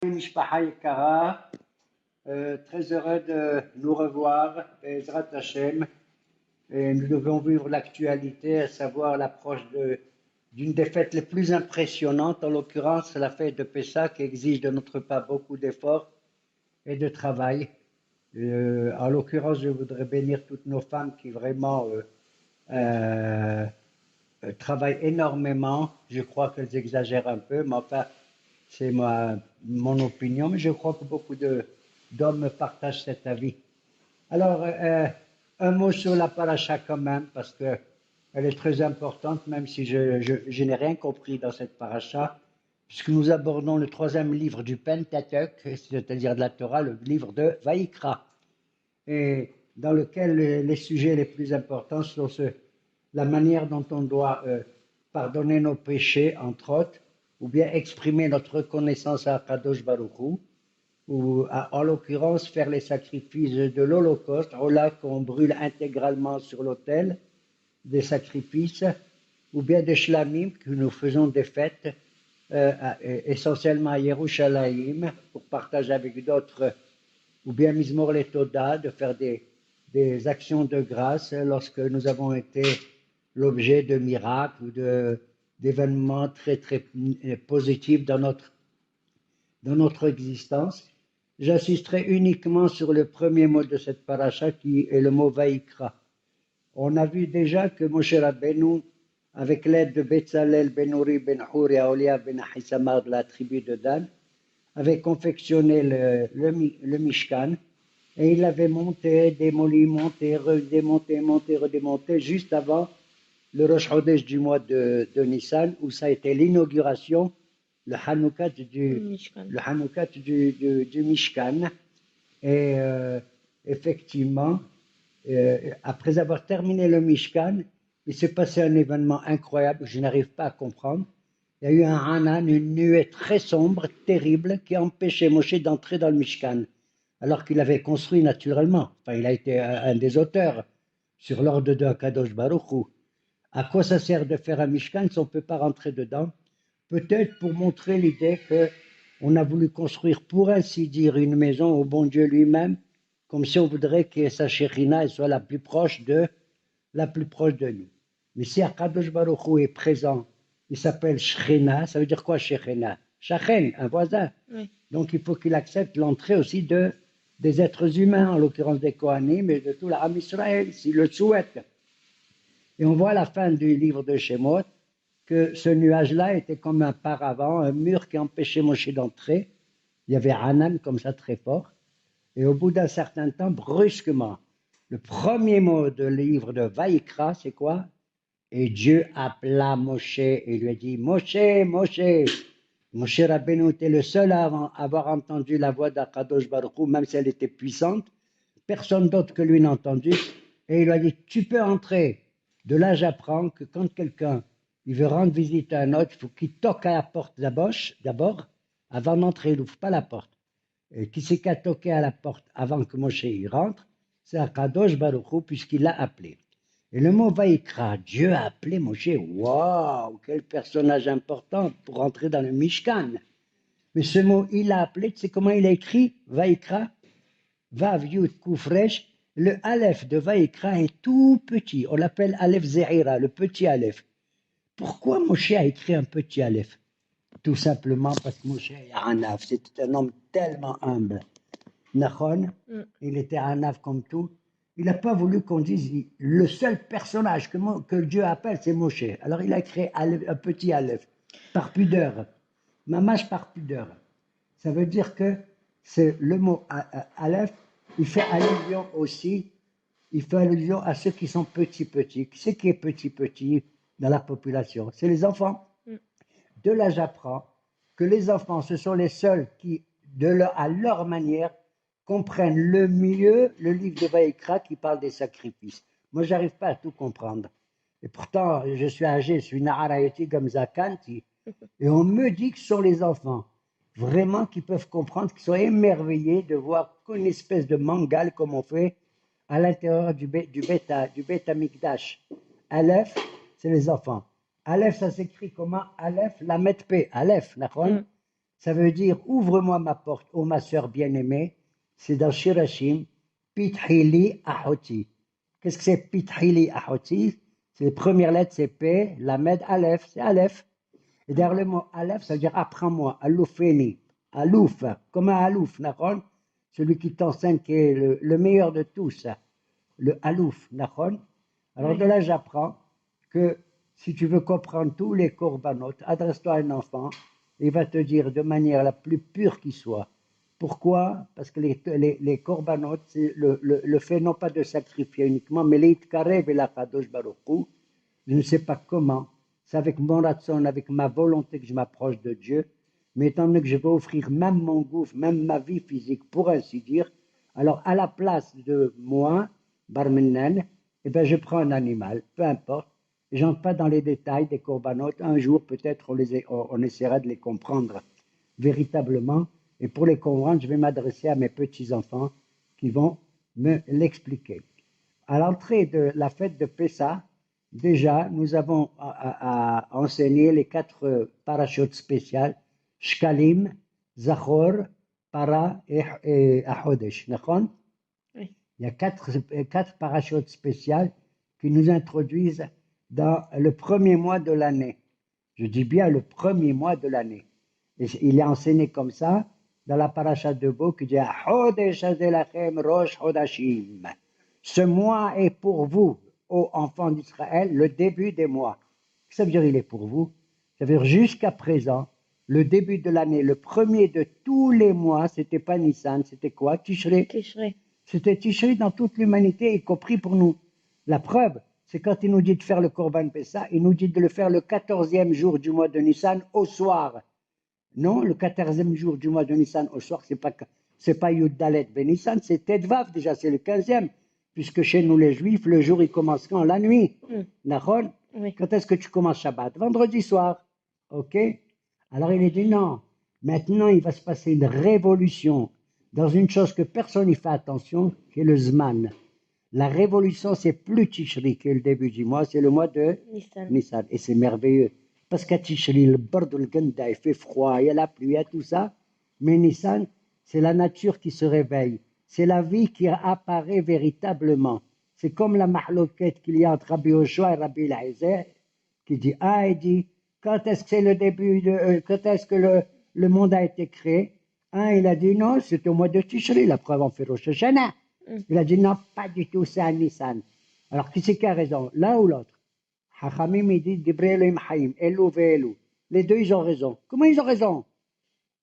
Mishpacha Yekara, très heureux de nous revoir, Bezrat Hashem. Et nous devons vivre l'actualité, à savoir l'approche d'une des fêtes les plus impressionnantes, en l'occurrence la fête de Pessah, qui exige de notre part beaucoup d'efforts et de travail. En l'occurrence, je voudrais bénir toutes nos femmes qui vraiment euh, travaillent énormément. Je crois qu'elles exagèrent un peu, mais enfin, c'est mon opinion, mais je crois que beaucoup d'hommes partagent cet avis. Alors, un mot sur la paracha quand même, parce qu'elle est très importante, même si je n'ai rien compris dans cette paracha, puisque nous abordons le troisième livre du Pentateuch, c'est-à-dire de la Torah, le livre de Vaïkra, et dans lequel les sujets les plus importants sont la manière dont on doit pardonner nos péchés, entre autres, ou bien exprimer notre reconnaissance à Kadosh Baruch Hu, ou en l'occurrence faire les sacrifices de l'Holocauste, là qu'on brûle intégralement sur l'autel, des sacrifices, ou bien des shlamim, que nous faisons des fêtes, essentiellement à Yerushalayim, pour partager avec d'autres, ou bien Mizmor le Toda, de faire des actions de grâce lorsque nous avons été l'objet de miracles ou d'événements très très positifs dans notre existence. J'insisterai uniquement sur le premier mot de cette paracha qui est le mot Vaïkra. On a vu déjà que Moshe Rabbeinu, avec l'aide de Betzalel ben Uri ben Hur et Aholiab ben Ahisamar de la tribu de Dan, avait confectionné le Mishkan et il l'avait monté, démoli, monté, redémonté, monté, redémonté juste avant le Rosh Chodesh du mois de Nissan, où ça a été l'inauguration, le Hanoukat du Mishkan. Et effectivement, après avoir terminé le Mishkan, il s'est passé un événement incroyable que je n'arrive pas à comprendre. Il y a eu un Hanan, une nuée très sombre, terrible, qui a empêché Moshe d'entrer dans le Mishkan, alors qu'il avait construit naturellement. Enfin, il a été un des auteurs sur l'ordre de Kadosh Baruch Hu. À quoi ça sert de faire un Mishkan si on ne peut pas rentrer dedans? Peut-être pour montrer l'idée qu'on a voulu construire, pour ainsi dire, une maison au bon Dieu lui-même, comme si on voudrait que sa Shekhinah soit la plus proche de nous. Mais si Akadosh Baruch Hu est présent, il s'appelle Shekhinah, ça veut dire quoi Shekhinah? Shachen, un voisin. Oui. Donc il faut qu'il accepte l'entrée aussi des êtres humains, en l'occurrence des Kohanim et de tout l'Am Israël, s'il le souhaite. Et on voit à la fin du livre de Shemot que ce nuage-là était comme un paravent, un mur qui empêchait Moshe d'entrer. Il y avait Hanan comme ça très fort. Et au bout d'un certain temps, brusquement, le premier mot du livre de Vaïkra, c'est quoi? Et Dieu appela Moshe et lui a dit, Moshe, Moshe. Moshe Rabbeinu était le seul à avoir entendu la voix d'Akadosh Baruch Hu, même si elle était puissante. Personne d'autre que lui n'a entendu. Et il lui a dit, tu peux entrer. De là, j'apprends que quand quelqu'un il veut rendre visite à un autre, il faut qu'il toque à la porte d'abord, avant d'entrer, il n'ouvre pas la porte. Et qui c'est qui a toqué à la porte avant que Moshe y rentre? C'est Akadosh Baruch Hu, puisqu'il l'a appelé. Et le mot Vaïkra, Dieu a appelé Moshe. Waouh, quel personnage important pour rentrer dans le Mishkan. Mais ce mot, il l'a appelé, tu sais comment il a écrit Vaïkra? Vav Yud Kufresh. Le Aleph de Vaïkra est tout petit. On l'appelle Aleph Zehira, le petit Aleph. Pourquoi Moshe a écrit un petit Aleph? Tout simplement parce que Moshe est Hanaf. C'était un homme tellement humble. Nachon, il était Hanaf comme tout. Il n'a pas voulu qu'on dise le seul personnage que Dieu appelle, c'est Moshe. Alors il a créé un petit Aleph, par pudeur. Mamash par pudeur. Ça veut dire que c'est le mot Aleph, il fait allusion aussi, il fait allusion à ceux qui sont petits. Qui c'est qui est petit dans la population? C'est les enfants. De là, j'apprends que les enfants, ce sont les seuls qui, à leur manière, comprennent le mieux le livre de Vaïkra qui parle des sacrifices. Moi, je n'arrive pas à tout comprendre. Et pourtant, je suis âgé, je suis Naharaïti comme Zakanti, et on me dit que ce sont les enfants, vraiment, qui peuvent comprendre, qui sont émerveillés de voir qu'une espèce de mangal, comme on fait à l'intérieur du Beth Amikdash. Aleph, c'est les enfants. Aleph, ça s'écrit comment? Aleph, la P. Aleph, d'accord? Ça veut dire ouvre-moi ma porte, ô ma sœur bien-aimée. C'est dans Shirashim, Pithili Ahoti. Qu'est-ce que c'est Pithili Ahoti? C'est les premières lettres, c'est P, Lamed, Aleph, c'est Aleph. Et derrière le mot Aleph, ça veut dire apprends-moi, Aloufeni, Alouf, comme un Alouf, Nahon, celui qui t'enseigne, qui est le meilleur de tous, le Alouf, Nahon. Alors de là, j'apprends que si tu veux comprendre tous les corbanotes, adresse-toi à un enfant, et il va te dire de manière la plus pure qui soit. Pourquoi? Parce que les corbanotes, c'est le fait non pas de sacrifier uniquement, mais les karev et la kadosh baruch. Je ne sais pas comment. C'est avec mon ratson, avec ma volonté que je m'approche de Dieu. Mais étant donné que je vais offrir même mon gouffre, même ma vie physique, pour ainsi dire, alors à la place de moi, Barmennen, eh ben je prends un animal, peu importe. J'entre pas dans les détails des corbanotes. Un jour, peut-être, on essaiera de les comprendre véritablement. Et pour les comprendre, je vais m'adresser à mes petits-enfants qui vont me l'expliquer. À l'entrée de la fête de Pessah, déjà, nous avons à enseigner les 4 parachutes spéciales, Shkalim, Zachor, Para et Ahodesh. Oui. Il y a 4 parachutes spéciales qui nous introduisent dans le premier mois de l'année. Je dis bien le premier mois de l'année. Et il est enseigné comme ça dans la paracha de Bo qui dit Ahodesh azelachem rosh hodashim. Ce mois est pour vous, ô enfants d'Israël, le début des mois. Ça veut dire il est pour vous. Ça veut dire jusqu'à présent, le début de l'année, le premier de tous les mois, c'était pas Nissan, c'était quoi? Tishri. C'était Tishri dans toute l'humanité, y compris pour nous. La preuve, c'est quand il nous dit de faire le Korban Pessah, il nous dit de le faire le 14e jour du mois de Nissan au soir. Non, le 14e jour du mois de Nissan au soir, c'est pas Yud Dalet Ben Nissan, c'est Tedvav déjà, c'est le 15e. Puisque chez nous les Juifs, le jour il commence quand? La nuit. Nahon? Oui. Quand est-ce que tu commences Shabbat? Vendredi soir. Ok? Alors il a dit non. Maintenant il va se passer une révolution dans une chose que personne n'y fait attention, qui est le Zman. La révolution, c'est plus Tishri qui est le début du mois, c'est le mois de Nissan. Et c'est merveilleux. Parce qu'à Tishri, le bord de Ganda, il fait froid, il y a la pluie, il y a tout ça. Mais Nissan, c'est la nature qui se réveille. C'est la vie qui apparaît véritablement. C'est comme la mahloquette qu'il y a entre Rabbi Yoshua et Rabbi Eliezer, qui dit, il dit, quand est-ce que c'est le début, quand est-ce que le monde a été créé? Il a dit, non, c'est au mois de Tishri, la preuve en fait Rosh Hashanah. Il a dit, non, pas du tout, c'est à Nissan. Alors, qui c'est qui a raison, l'un ou l'autre? Hachamim, il dit, Dibre Elohim Chaim, Elou ve'Elou. Les deux, ils ont raison. Comment ils ont raison?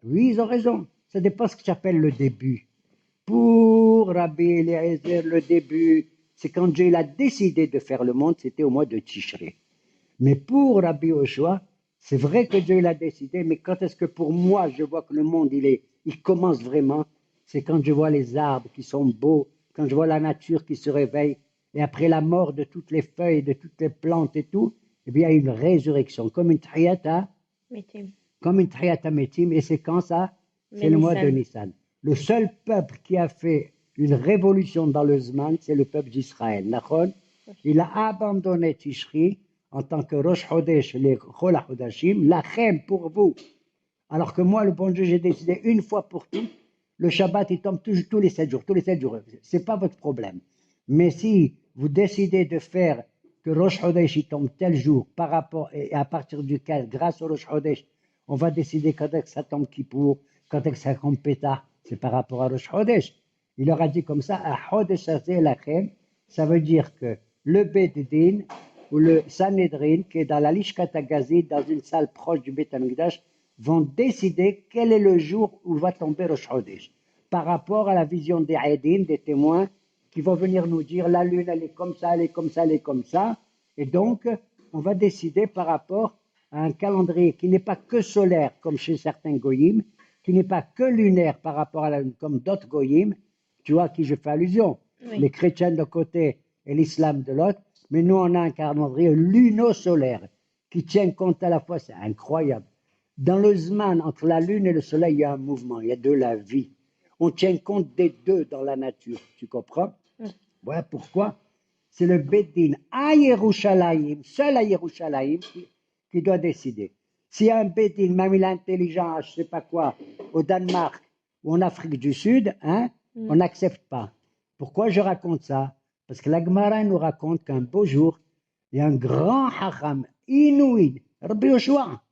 Oui, ils ont raison. Ça dépend de ce que tu appelles le début. Pour Rabbi Eliezer, le début, c'est quand Dieu a décidé de faire le monde, c'était au mois de Tishri. Mais pour Rabbi Yoshua, c'est vrai que Dieu l'a décidé, mais quand est-ce que pour moi, je vois que le monde, il commence vraiment? C'est quand je vois les arbres qui sont beaux, quand je vois la nature qui se réveille, et après la mort de toutes les feuilles, de toutes les plantes et tout, eh bien, il y a une résurrection, comme une triata, métim, et c'est quand ça? C'est le mois de Nissan. Le seul peuple qui a fait une révolution dans le Zman, c'est le peuple d'Israël. Il a abandonné Tishri en tant que Rosh Chodesh, les Chol HaChodashim, Lachem pour vous. Alors que moi, le bon Dieu, j'ai décidé une fois pour toutes, le Shabbat, il tombe tous les 7 jours, C'est pas votre problème. Mais si vous décidez de faire que Rosh Chodesh, il tombe tel jour, par rapport, et à partir duquel, grâce au Rosh Chodesh, on va décider quand est-ce que ça tombe Kippour, quand est-ce que ça tombe Pétah, c'est par rapport à Rosh Chodesh. Il leur a dit comme ça, à Chodesh Hazeh Lachem, ça veut dire que le Beit-Din, ou le Sanhedrin, qui est dans la Lishkat HaGazit, dans une salle proche du Beit HaMikdash, vont décider quel est le jour où va tomber Rosh Chodesh, par rapport à la vision des Haïdim, des témoins, qui vont venir nous dire la lune, elle est comme ça, elle est comme ça, elle est comme ça. Et donc, on va décider par rapport à un calendrier qui n'est pas que solaire, comme chez certains Goyim, qui n'est pas que lunaire par rapport à la lune, comme d'autres Goyim, tu vois à qui je fais allusion, les chrétiens d'un côté et l'islam de l'autre, mais nous, on a un calendrier luno-solaire qui tient compte à la fois, c'est incroyable. Dans le Zman, entre la lune et le soleil, il y a un mouvement, il y a de la vie. On tient compte des deux dans la nature, tu comprends? Voilà pourquoi c'est le Beit Din à Yerushalayim, seul à Yerushalayim, qui doit décider. Si un bédine, même il est intelligent, je sais pas quoi, au Danemark ou en Afrique du Sud, hein, on n'accepte pas. Pourquoi je raconte ça? Parce que la Gemara nous raconte qu'un beau jour, il y a un grand hacham, inouï, Rabbi Yoshua.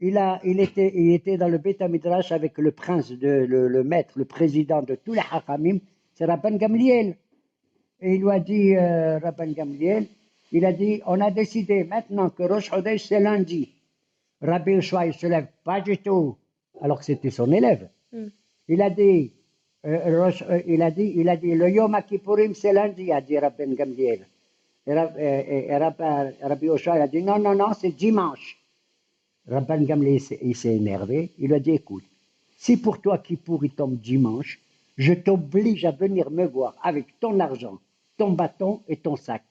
Il était dans le Beth Midrash avec le prince, le maître, le président de tous les hachamim, c'est Rabban Gamliel. Et il lui a dit, Rabban Gamliel, il a dit, on a décidé maintenant que Rosh Chodesh c'est lundi. Rabbi Yoshua, il se lève pas du tout, alors que c'était son élève. Il a dit, il a dit, le Yom Kippourim c'est lundi, a dit Rabban Gamliel. Et Rabbi Yoshua, il a dit, non, non, non, c'est dimanche. Rabban Gamliel, il s'est énervé. Il lui a dit, écoute, si pour toi Kippour il tombe dimanche, je t'oblige à venir me voir avec ton argent, ton bâton et ton sac.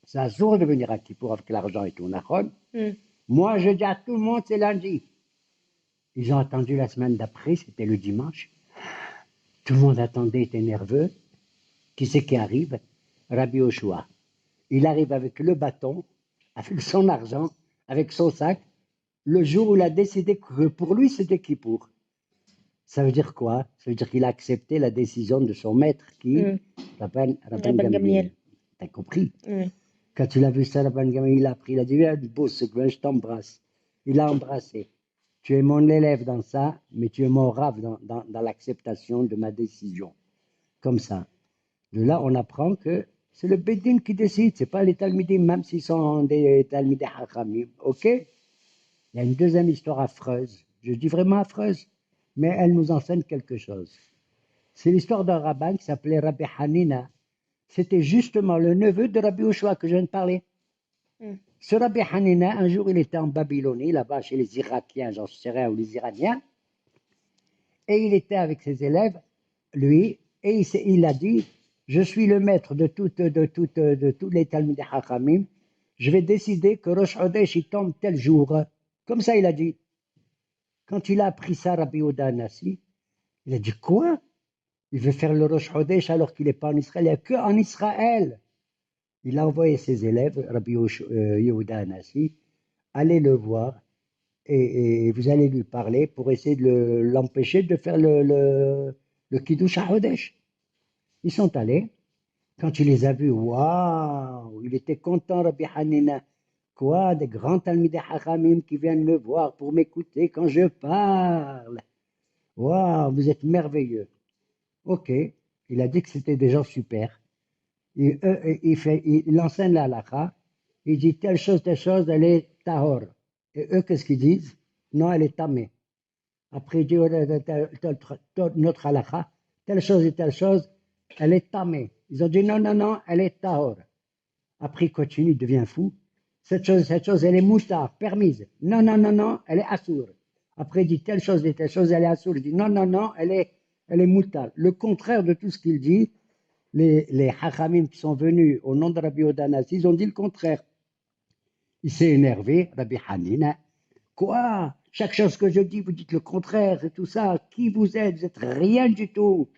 C'est un jour de venir à Kippour avec l'argent et ton argent. Moi, je dis à tout le monde, c'est lundi. Ils ont attendu la semaine d'après, c'était le dimanche. Tout le monde attendait, était nerveux. Qui c'est qui arrive? Rabbi Yoshua. Il arrive avec le bâton, avec son argent, avec son sac, le jour où il a décidé que pour lui, c'était Kippour. Ça veut dire quoi? Ça veut dire qu'il a accepté la décision de son maître, qui Rabban Gamliel. T'as compris? Quand tu l'as vu ça, Rabban Gamliel, il a pris, il a dit, viens, bosse, je t'embrasse. Il l'a embrassé. Tu es mon élève dans ça, mais tu es mon rave dans l'acceptation de ma décision. Comme ça. De là, on apprend que c'est le Bédin qui décide, c'est pas les Talmidim, même s'ils sont des Talmidim Hachamim. Ok? Il y a une deuxième histoire affreuse. Je dis vraiment affreuse, mais elle nous enseigne quelque chose. C'est l'histoire d'un rabbin qui s'appelait Rabbi Hanina. C'était justement le neveu de Rabbi Yoshua que je viens de parler. Ce Rabbi Hanina, un jour, il était en Babylonie, là-bas chez les Irakiens, j'en sais rien, ou les Iraniens, et il était avec ses élèves, lui, et il a dit, je suis le maître de tous les Talmidei Hachamim, je vais décider que Rosh Chodesh il tombe tel jour. Comme ça, il a dit. Quand il a appris ça, Rabbi Yehuda Hanassi, il a dit quoi? Il veut faire le Rosh Chodesh alors qu'il n'est pas en Israël, il n'y a qu'en Israël. Il a envoyé ses élèves, Rabbi Yehuda Hanassi, allez le voir et vous allez lui parler pour essayer de l'empêcher de faire le Kiddush HaChodesh. Ils sont allés. Quand il les a vus, waouh, il était content, Rabbi Hanina. Quoi, des grands Talmidei Hachamim qui viennent me voir pour m'écouter quand je parle. Waouh, vous êtes merveilleux. Ok, il a dit que c'était des gens super. Il enseigne la halakha. Il dit telle chose, elle est tahor. Et eux, qu'est-ce qu'ils disent? Non, elle est tamée. Après, il dit notre halakha, telle chose et telle chose, elle est tamée. Ils ont dit non, non, non, elle est tahor. Après, il continue, il devient fou. Cette chose, elle est moutar, permise. Non, non, non, non, elle est assour. Après, il dit telle chose et telle chose, elle est assour. Il dit non, non, non, elle est moutar. Le contraire de tout ce qu'il dit, les hachamim qui sont venus au nom de Rabbi Yehuda Hanassi, ils ont dit le contraire. Il s'est énervé, Rabbi Hanina. Quoi? Chaque chose que je dis, vous dites le contraire et tout ça. Qui vous êtes? Vous êtes rien du tout.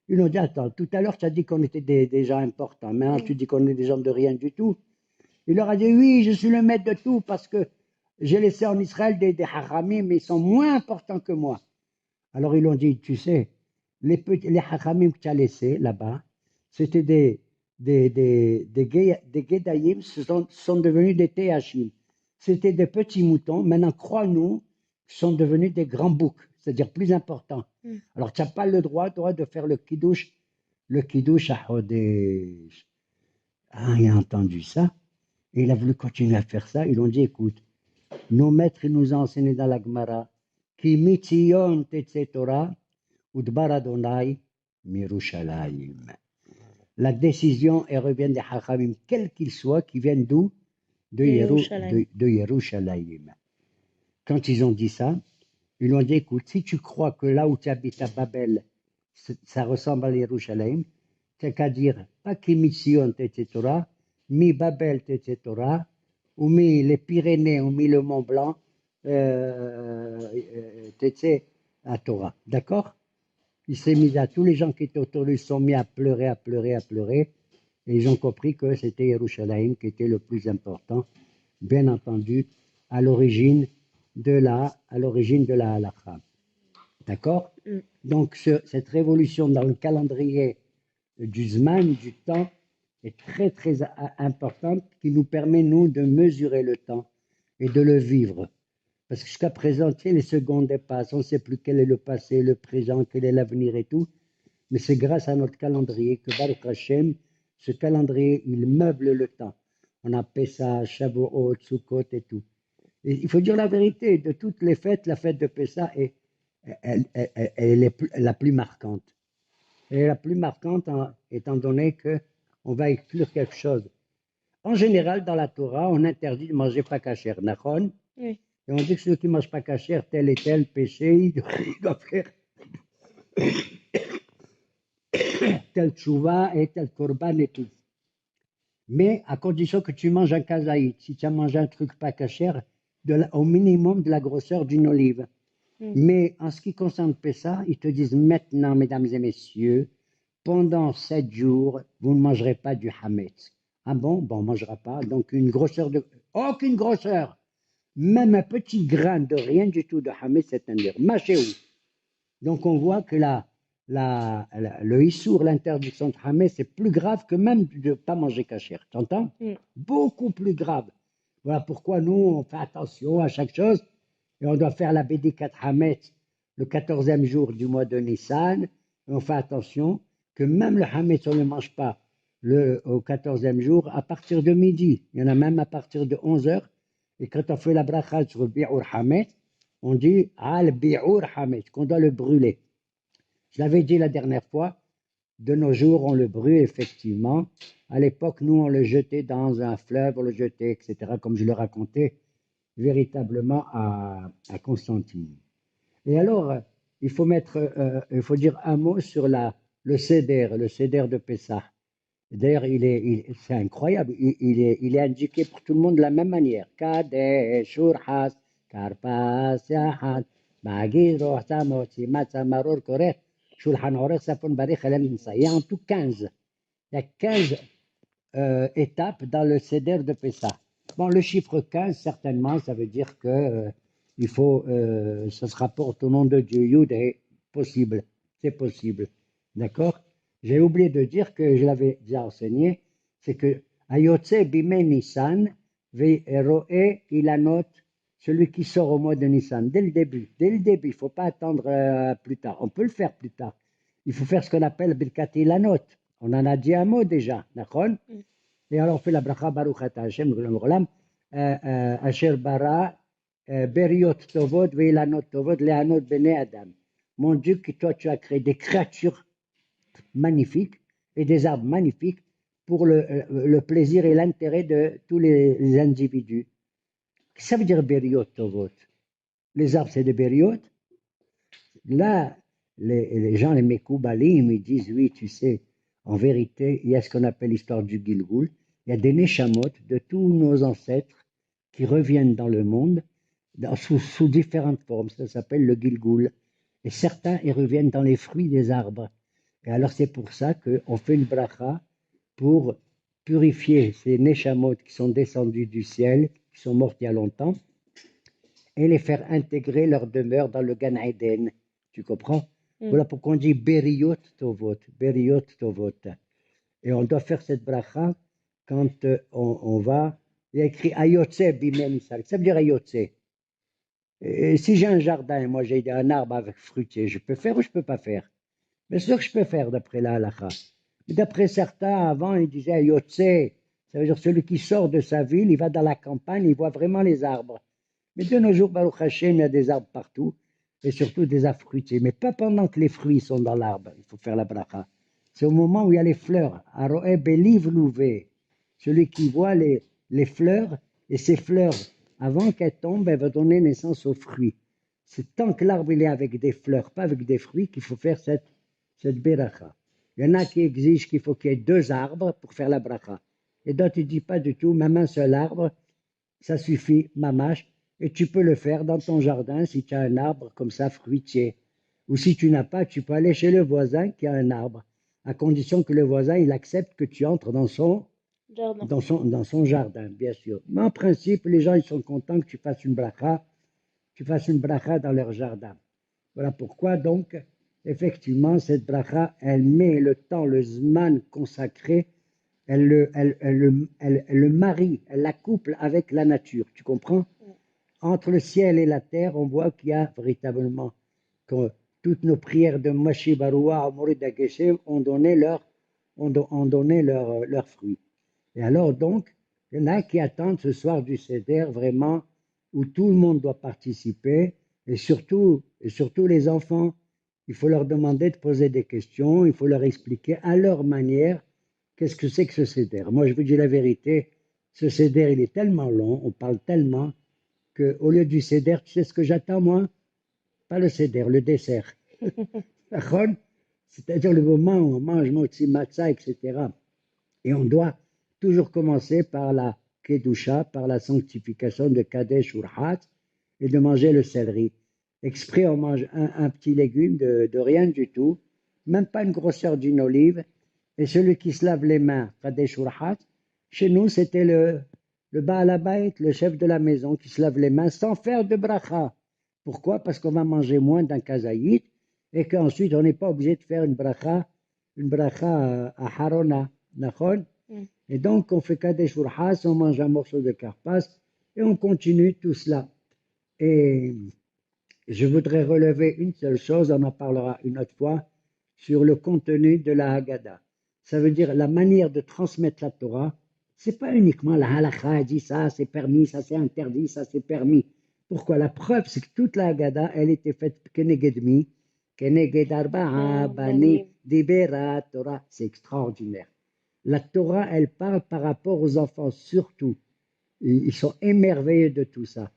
Ils ont dit, attends, tout à l'heure, tu as dit qu'on était des gens importants. Maintenant, tu dis qu'on est des gens de rien du tout. Il leur a dit, oui, je suis le maître de tout parce que j'ai laissé en Israël des hachamim, mais ils sont moins importants que moi. Alors, ils ont dit, tu sais, les hachamim que tu as laissés là-bas, c'était des Gedaïm, sont devenus des Théachim. C'était des petits moutons. Maintenant, crois-nous, sont devenus des grands boucs, c'est-à-dire plus importants. Alors, tu n'as pas le droit, toi, de faire le kiddush à Chodesh. Ah, il a entendu ça. Et il a voulu continuer à faire ça. Ils ont dit, écoute, nos maîtres ils nous ont enseigné dans la Gemara, Ki mitzion tetze Torah, udbar Adonai mirushalayim. La décision, elle revient des Hachamim, quels qu'ils soient, qui viennent d'où? De Yerushalayim. Quand ils ont dit ça, ils ont dit, écoute, si tu crois que là où tu habites à Babel, ça ressemble à Yerushalayim, t'as qu'à dire, pas Ki mitzion tetze Torah, mi Babel tetze Torah, ou mis les Pyrénées, ou mis le Mont Blanc, tetze à Torah. D'accord? Il s'est mis à tous les gens qui étaient autour de lui, se sont mis à pleurer, à pleurer, à pleurer. Et ils ont compris que c'était Yerushalayim qui était le plus important. Bien entendu, à l'origine à l'origine de la halakha. D'accord? Donc, cette révolution dans le calendrier du Zman, du temps, est très, très importante, qui nous permet, nous, de mesurer le temps et de le vivre. Parce que jusqu'à présent, tu sais, les secondes dépassent, on ne sait plus quel est le passé, le présent, quel est l'avenir et tout. Mais c'est grâce à notre calendrier que, Baruch Hashem, ce calendrier, il meuble le temps. On a Pessah, Shavuot, Sukkot et tout. Et il faut dire la vérité, de toutes les fêtes, la fête de Pessah est, elle est la plus marquante. Elle est la plus marquante étant donné qu'on va exclure quelque chose. En général, dans la Torah, on interdit de manger pas kasher, nachon. Oui. Et on dit que celui qui ne mange pas kasher, tel et tel péché, il doit faire tel tchouva et tel korban et tout. Mais à condition que tu manges un kazaït. Si tu as mangé un truc pas kasher, au minimum de la grosseur d'une olive. Mais en ce qui concerne Pessah, ils te disent maintenant, mesdames et messieurs, pendant 7 jours, vous ne mangerez pas du hametz. Ah bon? Bon, on ne mangera pas. Donc une grosseur de... Aucune grosseur! Même un petit grain de rien du tout de hametz, c'est un dire. Machéou. Donc on voit que le issour, l'interdiction de hametz, c'est plus grave que même de ne pas manger kasher. Tu entends? Beaucoup plus grave. Voilà pourquoi nous, on fait attention à chaque chose. Et on doit faire la Bédikat Hametz le 14e jour du mois de Nissan. Et on fait attention que même le Hametz, on ne le mange pas au 14e jour à partir de midi. Il y en a même à partir de 11h. Et quand on fait la bracha sur le Bi'ur Hametz, on dit Al Bi'ur Hametz, qu'on doit le brûler. Je l'avais dit la dernière fois, de nos jours, on le brûle effectivement. À l'époque, nous, on le jetait dans un fleuve, on le jetait, etc., comme je le racontais véritablement à Constantine. Et alors, il faut dire un mot sur le Seder de Pessah. D'ailleurs, c'est incroyable, il est indiqué pour tout le monde de la même manière. Kadesh, Urhas, Karpas, Yahat, Magid, Rohta, Motsi, Matza, Maror, Korech, Shulchan Orech, Safon, Barich, Elem, Nisa. Il y a en tout 15. Il y a 15 étapes dans le Seder de Pessah. Bon, le chiffre 15, certainement, ça veut dire que ça se rapporte au nom de Dieu. Yud est possible, c'est possible. D'accord? J'ai oublié de dire que je l'avais déjà enseigné, c'est que Ayotse Bime Nissan, Ve'eroe Ilanot, celui qui sort au mois de Nissan, dès le début, il ne faut pas attendre plus tard. On peut le faire plus tard. Il faut faire ce qu'on appelle Birkat Ilanot. On en a dit un mot déjà, d'accord? Et alors on fait la bracha Baruch Ata Hashem, Asher bara Beriot Tovot Veilanot Tovot Leanot Bene Adam. Mon Dieu, que toi tu as créé des créatures magnifiques et des arbres magnifiques pour le plaisir et l'intérêt de tous les individus. Qu'est-ce que ça veut dire Beriot Tovot? Les arbres, c'est des Beriot. Là, les gens, les Mekoubalim, ils disent, oui, tu sais, en vérité, il y a ce qu'on appelle l'histoire du Gilgoul. Il y a des Neshamot de tous nos ancêtres qui reviennent dans le monde sous différentes formes. Ça s'appelle le Gilgoul. Et certains, ils reviennent dans les fruits des arbres. Et alors, c'est pour ça qu'on fait une bracha pour purifier ces Neshamot qui sont descendus du ciel, qui sont morts il y a longtemps, et les faire intégrer leur demeure dans le Gan Eden. Tu comprends? Voilà pourquoi on dit Beriot Tovot. Beriot Tovot. Et on doit faire cette bracha quand on va. Il y a écrit Ayotse Bimem Sal. Ça veut dire Ayotse. Et si j'ai un jardin, moi j'ai un arbre avec fruitier, je peux faire ou je ne peux pas faire? Bien sûr que je peux faire d'après la halakha. Mais d'après certains, avant, ils disaient Ayotse. Ça veut dire celui qui sort de sa ville, il va dans la campagne, il voit vraiment les arbres. Mais de nos jours, Baruch Hashem, il y a des arbres partout, et surtout des arbres fruitiers. Mais pas pendant que les fruits sont dans l'arbre, il faut faire la bracha. C'est au moment où il y a les fleurs. Aroe beliv louvé. Celui qui voit les fleurs, et ces fleurs, avant qu'elles tombent, elles vont donner naissance aux fruits. C'est tant que l'arbre il est avec des fleurs, pas avec des fruits, qu'il faut faire cette bracha. Il y en a qui exigent qu'il faut qu'il y ait 2 arbres pour faire la bracha. Et d'autres, ils ne disent pas du tout, même un seul arbre, ça suffit, mamache. Et tu peux le faire dans ton jardin si tu as un arbre comme ça, fruitier. Ou si tu n'as pas, tu peux aller chez le voisin qui a un arbre, à condition que le voisin il accepte que tu entres dans son Jardin. dans son jardin, bien sûr. Mais en principe, les gens ils sont contents que tu fasses une bracha dans leur jardin. Voilà pourquoi donc, effectivement, cette bracha, elle met le temps, le zman consacré, elle le marie, elle la couple avec la nature, tu comprends? Entre le ciel et la terre, on voit qu'il y a véritablement que toutes nos prières de Mashi Baroua, Mourid Geshem ont donné leur fruit. Et alors donc, il y en a qui attendent ce soir du Seder vraiment où tout le monde doit participer et surtout les enfants. Il faut leur demander de poser des questions, il faut leur expliquer à leur manière qu'est-ce que c'est que ce Seder. Moi, je vous dis la vérité, ce Seder, il est tellement long, on parle tellement qu'au lieu du Seder, tu sais ce que j'attends moi? Pas le Seder, le dessert. C'est-à-dire le moment où on mange motzi matzah, etc. Et on doit toujours commencer par la Kedusha, par la sanctification de Kadesh Urhat, et de manger le céleri. Exprès, on mange un petit légume de rien du tout, même pas une grosseur d'une olive, et celui qui se lave les mains, Kadesh Urhat, chez nous, c'était le Baal Habayit, le chef de la maison, qui se lave les mains sans faire de bracha. Pourquoi? Parce qu'on va manger moins d'un kazaït, et qu'ensuite, on n'est pas obligé de faire une bracha à Harona. Et donc, on fait Kadesh Urhas, on mange un morceau de carpas et on continue tout cela. Et je voudrais relever une seule chose, on en parlera une autre fois, sur le contenu de la Haggadah. Ça veut dire la manière de transmettre la Torah. C'est pas uniquement la halakha dit ça, c'est permis, ça c'est interdit, ça c'est permis. Pourquoi? La preuve, c'est que toute la Haggadah, elle était faite keneged mi, keneged arba'a bani dibera Torah. C'est extraordinaire. La Torah, elle parle par rapport aux enfants, surtout. Ils sont émerveillés de tout ça.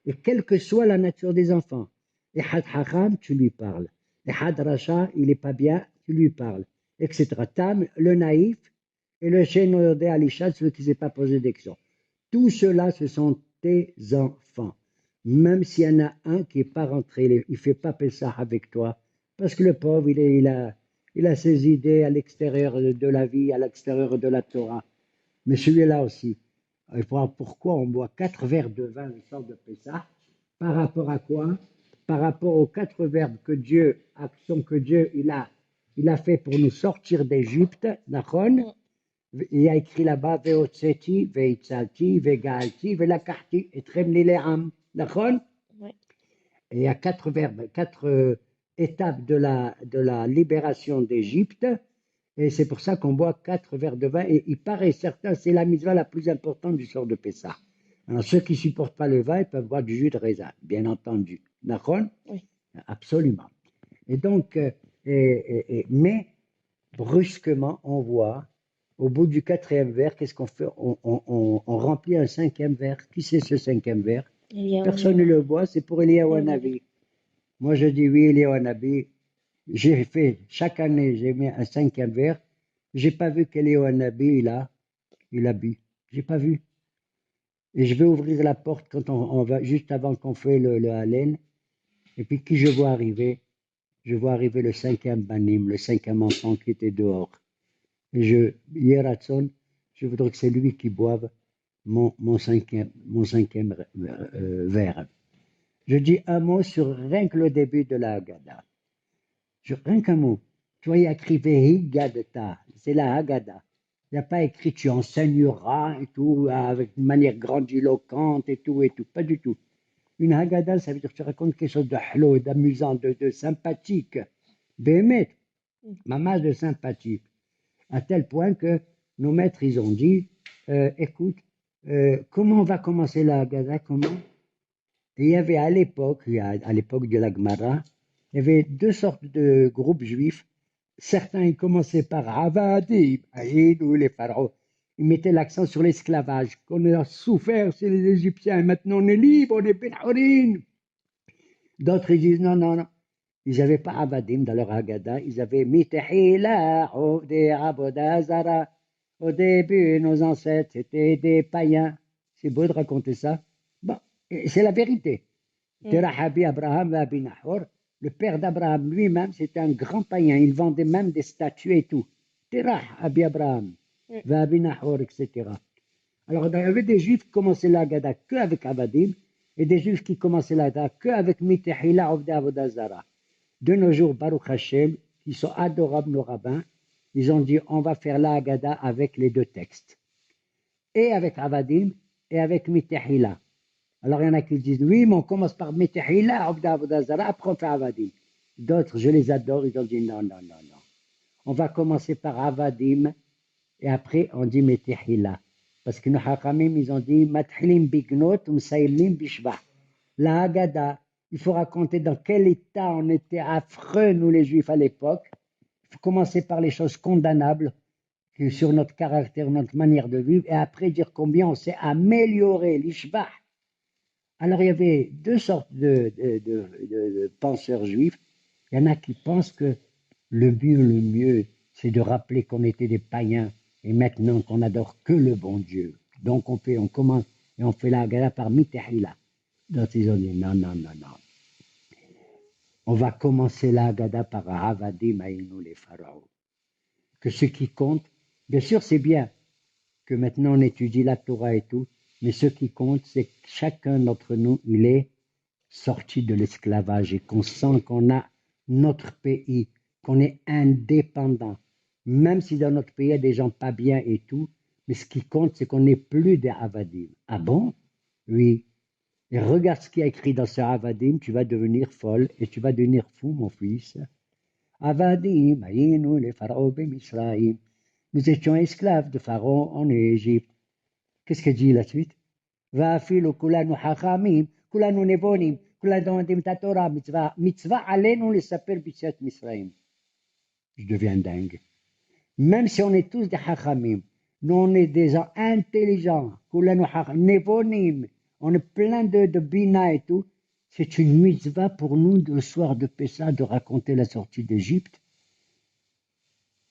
Et quelle que soit la nature des enfants, et Had Hacham, tu lui parles. Et Had Rasha, il n'est pas bien, tu lui parles. Etc. Tam, le naïf, et le Shenodé Alisha, celui qui ne s'est pas posé d'action. Tout cela, ce sont tes enfants. Même s'il y en a un qui n'est pas rentré, il ne fait pas Pessah avec toi, parce que le pauvre, il a ses idées à l'extérieur de la vie, à l'extérieur de la Torah. Mais celui-là aussi, il faut voir pourquoi on boit 4 verres de vin le soir de Pessah. Par rapport à quoi? Par rapport aux 4 verbes que Dieu, action que Dieu il a fait pour nous sortir d'Égypte. Nachon. Il y a écrit là-bas Veotseti, Veitzalti, Vegalti, Velakahti, et Tremli Le'am. Nachon. Et il y a 4 verbes, 4 étapes de la libération d'Égypte. Et c'est pour ça qu'on boit 4 verres de vin. Et il paraît certain, c'est la mitzvah la plus importante du soir de Pessah. Alors ceux qui ne supportent pas le vin, ils peuvent boire du jus de raisin, bien entendu. D'accord? Oui. Absolument. Et donc, mais brusquement, on voit, au bout du 4e verre, qu'est-ce qu'on fait? On remplit un 5e verre. Qui c'est ce 5e verre? Personne ne le boit, c'est pour Eliyahu Hanavi. Moi, je dis oui, Eliyahu Hanavi. J'ai fait, chaque année, j'ai mis un 5e verre. J'ai pas vu qu'Eliyahu Hanavi, il a bu. J'ai pas vu. Et je vais ouvrir la porte quand on va, juste avant qu'on fait le halen. Et puis, qui je vois arriver? Je vois arriver le 5e banim, le 5e enfant qui était dehors. Et Yeratson, je voudrais que c'est lui qui boive mon 5e verre. Je dis un mot sur rien que le début de la Haggadah. Rien qu'un mot. Tu vois, il y a écrit Vehigadta, c'est la Haggadah. Il n'y a pas écrit tu enseigneras et tout, avec une manière grandiloquente et tout, pas du tout. Une Haggadah, ça veut dire que tu racontes quelque chose de hlo, d'amusant, de sympathique. Bémet, maman de sympathique. À tel point que nos maîtres, ils ont dit, écoute, comment on va commencer la Haggadah, comment? Et il y avait à l'époque de la Gemara, il y avait 2 sortes de groupes juifs. Certains, ils commençaient par Avadim, ou les pharaons. Ils mettaient l'accent sur l'esclavage, qu'on a souffert, c'est les Égyptiens, et maintenant on est libre, on est Ben D'autres, ils disent non, non, non. Ils n'avaient pas Avadim dans leur Haggadah, ils avaient Mitehila, des Abodazara. Au début, nos ancêtres, c'était des païens. C'est beau de raconter ça. Bon, c'est la vérité. Terahabi Abraham Abi Nahor, le père d'Abraham lui-même, c'était un grand païen. Il vendait même des statues et tout. Terah Abi Abraham. Va'abinahor, etc. Alors, il y avait des juifs qui commençaient la Haggadah qu'avec Avadim, et des juifs qui commençaient la Haggadah qu'avec Mitehila Ovdei Avodah Zara. De nos jours, Baruch Hashem, qui sont adorables nos rabbins, ils ont dit on va faire la Haggadah avec les deux textes, et avec Avadim, et avec Mitehila. Alors, il y en a qui disent oui, mais on commence par Mitehila, Ovdei Avodah Zara, après on fait Avadim. D'autres, je les adore, ils ont dit non, non, non, non. On va commencer par Avadim, et après on dit Mitehila. Parce que nos Hachamim, ils ont dit Mathilim bignot, Msaïlim bishvah. La Haggadah, il faut raconter dans quel état on était affreux, nous les Juifs à l'époque. Il faut commencer par les choses condamnables sur notre caractère, notre manière de vivre, et après dire combien on s'est amélioré, l'ishvah. Alors il y avait deux sortes de penseurs juifs. Il y en a qui pensent que le mieux, c'est de rappeler qu'on était des païens et maintenant qu'on n'adore que le bon Dieu. Donc on commence et on fait la Haggadah par Mitehila. Donc ils ont dit non, non, non, non. On va commencer la Haggadah par Avadim Aïnou les pharaons. Que ce qui compte, bien sûr c'est bien que maintenant on étudie la Torah et tout, mais ce qui compte c'est que chacun d'entre nous, il est sorti de l'esclavage et qu'on sent qu'on a notre pays, qu'on est indépendant. Même si dans notre pays il y a des gens pas bien et tout, mais ce qui compte c'est qu'on n'est plus des Avadim. Ah bon? Oui. Et regarde ce qu'il y a écrit dans ce Avadim, tu vas devenir folle et tu vas devenir fou, mon fils. Avadim, Aïnou, les pharaons Misraïm. Nous étions esclaves de Pharaon en Égypte. Qu'est-ce qu'elle dit la suite? Va'afilu kulanu hachamim, kulanu nevonim, kulanu odim ta Torah, mitzvah alenu le saper b'tziat Misraïm. Je deviens dingue. Même si on est tous des hachamim, nous on est des gens intelligents, kulanu nevonim, on est plein de bina et tout. C'est une mitzvah pour nous le soir de Pessah de raconter la sortie d'Égypte.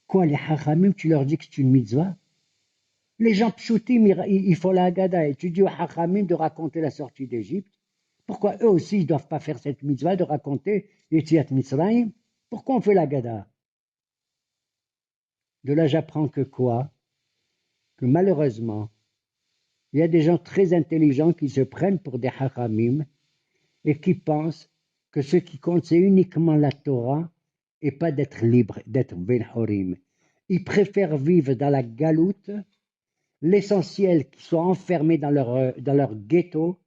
Quoi, les hachamim, tu leur dis que c'est une mitzvah? Les gens pshoutim, ils font la Haggadah et tu dis aux hachamim de raconter la sortie d'Égypte. Pourquoi eux aussi, ils ne doivent pas faire cette mitzvah de raconter Yetziat Mitzrayim? Pourquoi on fait la Haggadah? De là, j'apprends que quoi? Que malheureusement, il y a des gens très intelligents qui se prennent pour des hachamim et qui pensent que ce qui compte, c'est uniquement la Torah et pas d'être libre, d'être ben horim. Ils préfèrent vivre dans la galoute, l'essentiel qu'ils soient enfermés dans leur ghetto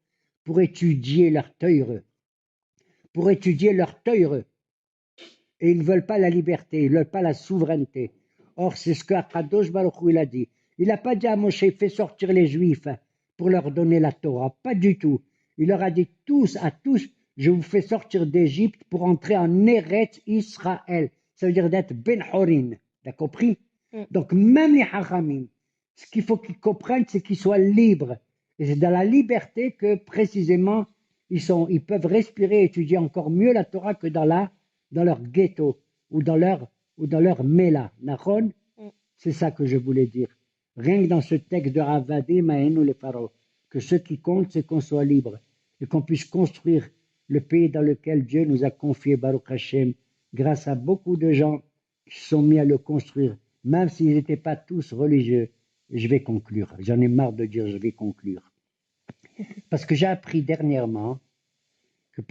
pour étudier leur teure. Et ils ne veulent pas la liberté, ils ne veulent pas la souveraineté. Or, c'est ce qu'Akadosh Baruch Hu il a dit. Il n'a pas dit à Moshe, fais sortir les Juifs pour leur donner la Torah. Pas du tout. Il leur a dit à tous, je vous fais sortir d'Égypte pour entrer en Eretz Israël. Ça veut dire d'être Ben Horin. T'as compris? Donc, même les Hachamim, ce qu'il faut qu'ils comprennent, c'est qu'ils soient libres. Et c'est dans la liberté que, précisément, ils peuvent respirer et étudier encore mieux la Torah que dans leur ghetto ou dans leur méla. Nachon? C'est ça que je voulais dire. Rien que dans ce texte de Avadim Aïnou les pharaons, que ce qui compte, c'est qu'on soit libre et qu'on puisse construire le pays dans lequel Dieu nous a confié, Baruch Hashem, grâce à beaucoup de gens qui se sont mis à le construire, même s'ils n'étaient pas tous religieux. Je vais conclure. J'en ai marre de dire je vais conclure. Parce que j'ai appris dernièrement que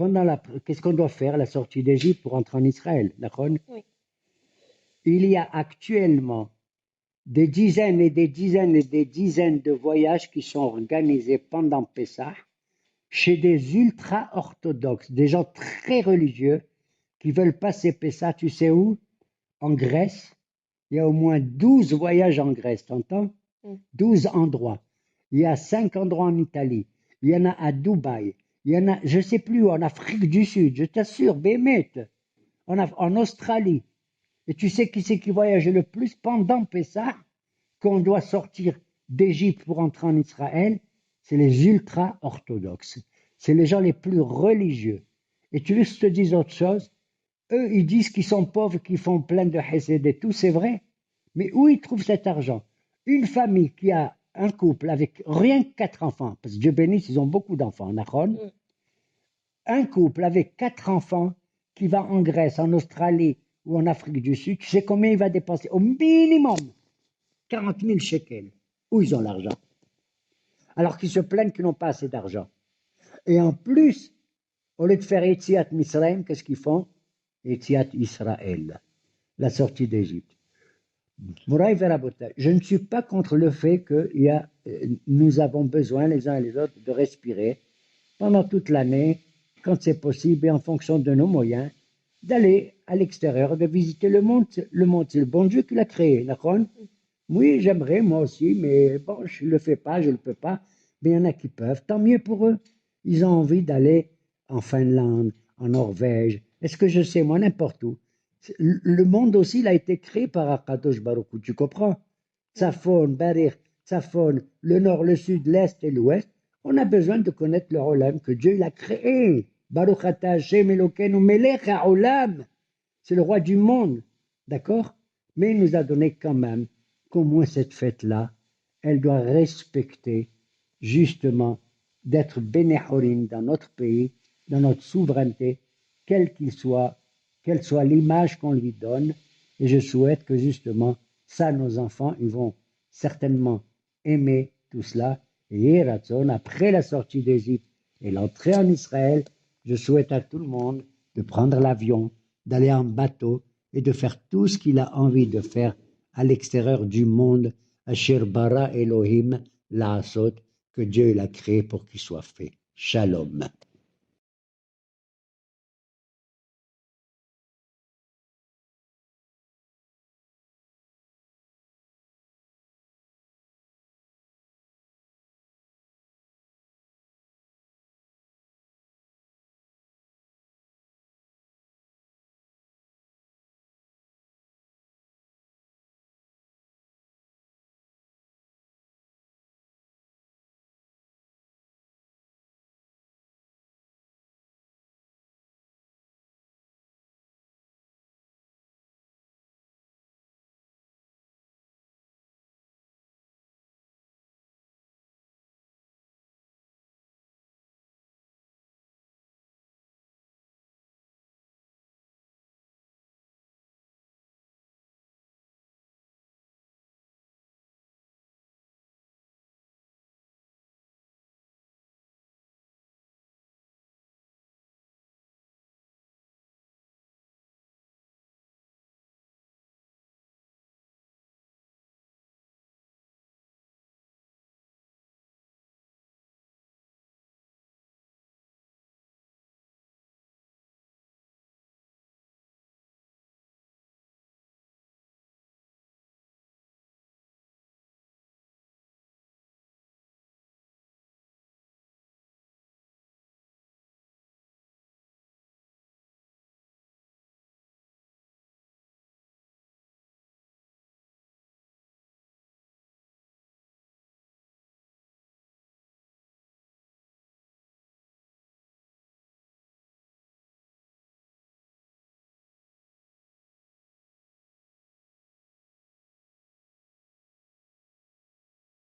qu'est-ce qu'on doit faire, la sortie d'Égypte pour entrer en Israël, d'accord? Oui. Il y a actuellement des dizaines et des dizaines et des dizaines de voyages qui sont organisés pendant Pessah chez des ultra-orthodoxes, des gens très religieux qui veulent passer Pessah, tu sais où? En Grèce. Il y a au moins 12 voyages en Grèce, t'entends? 12 endroits. Il y a 5 endroits en Italie. Il y en a à Dubaï. Il y en a, je ne sais plus où, en Afrique du Sud, je t'assure, Bémet, en Australie. Et tu sais qui c'est qui voyage le plus pendant Pessah, qu'on doit sortir d'Égypte pour entrer en Israël? C'est les ultra-orthodoxes. C'est les gens les plus religieux. Et tu veux que je te dise autre chose? Eux, ils disent qu'ils sont pauvres, qu'ils font plein de hesed et tout, c'est vrai. Mais où ils trouvent cet argent? Une famille qui a un couple avec rien que 4 enfants, parce que Dieu bénisse, ils ont beaucoup d'enfants, Nachon. Un couple avec 4 enfants qui va en Grèce, en Australie ou en Afrique du Sud, tu sais combien il va dépenser? Au minimum 40 000 shekels. Où ils ont l'argent? Alors qu'ils se plaignent qu'ils n'ont pas assez d'argent. Et en plus, au lieu de faire Etziat Misraim, qu'est-ce qu'ils font? Etziat Israël, la sortie d'Égypte. Mouraï Verabota, je ne suis pas contre le fait que nous avons besoin les uns et les autres de respirer pendant toute l'année, quand c'est possible et en fonction de nos moyens, d'aller à l'extérieur, de visiter le monde. Le monde, c'est le bon Dieu qui l'a créé, d'accord? Oui, j'aimerais, moi aussi, mais bon, je ne le fais pas, je ne le peux pas. Mais il y en a qui peuvent, tant mieux pour eux. Ils ont envie d'aller en Finlande, en Norvège, est-ce que je sais, moi, n'importe où. Le monde aussi, il a été créé par Akadosh Baruch Hu, tu comprends? Tsafon, Barir, Tsafon, le nord, le sud, l'est et l'ouest. On a besoin de connaître le Olam que Dieu il a créé. Baruch ata Hashem Elokeinu melech haolam. C'est le roi du monde, d'accord? Mais il nous a donné quand même qu'au moins cette fête-là, elle doit respecter justement d'être bénéhorim dans notre pays, dans notre souveraineté, quel qu'il soit, quelle soit l'image qu'on lui donne. Et je souhaite que justement, ça, nos enfants, ils vont certainement aimer tout cela. Et Ratzon, après la sortie d'Égypte et l'entrée en Israël, je souhaite à tout le monde de prendre l'avion, d'aller en bateau et de faire tout ce qu'il a envie de faire à l'extérieur du monde, Asher bara Elohim la'asot, que Dieu l'a créé pour qu'il soit fait. Shalom.